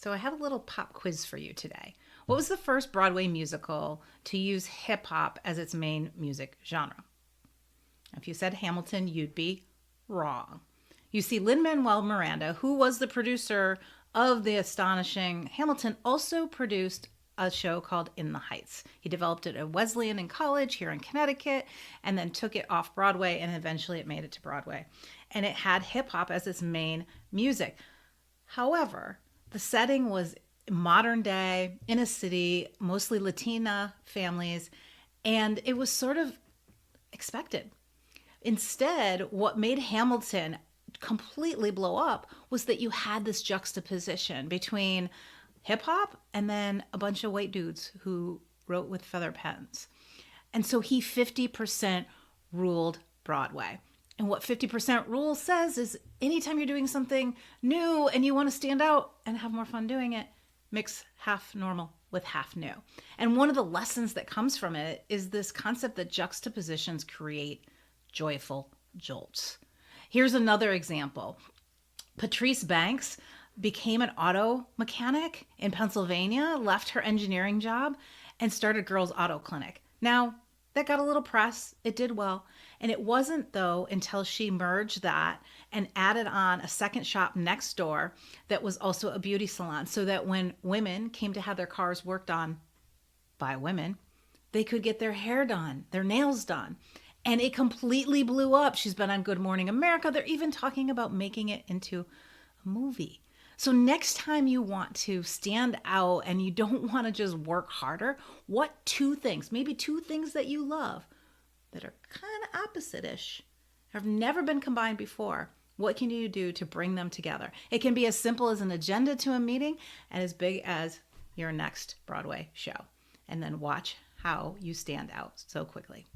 So I have a little pop quiz for you today. What was the first Broadway musical to use hip hop as its main music genre? If you said Hamilton, you'd be wrong. You see, Lin-Manuel Miranda, who was the producer of the astonishing Hamilton, also produced a show called In the Heights. He developed it at Wesleyan in college here in Connecticut and then took it off Broadway, and eventually it made it to Broadway. And it had hip hop as its main music. However, the setting was modern day, in a city, mostly Latina families, and it was sort of expected. Instead, what made Hamilton completely blow up was that you had this juxtaposition between hip hop and then a bunch of white dudes who wrote with feather pens. And so he 50% ruled Broadway. And what 50% rule says is anytime you're doing something new and you want to stand out and have more fun doing it, mix half normal with half new. And one of the lessons that comes from it is this concept that juxtapositions create joyful jolts. Here's another example. Patrice Banks became an auto mechanic in Pennsylvania, left her engineering job, and started Girls Auto Clinic. Now, that got a little press. It did well. And it wasn't, though, until she merged that and added on a second shop next door that was also a beauty salon, so that when women came to have their cars worked on by women, they could get their hair done, their nails done. And it completely blew up. She's been on Good Morning America. They're even talking about making it into a movie. So next time you want to stand out and you don't want to just work harder, what two things, maybe two things that you love that are kind of opposite-ish, have never been combined before, what can you do to bring them together? It can be as simple as an agenda to a meeting and as big as your next Broadway show. And then watch how you stand out so quickly.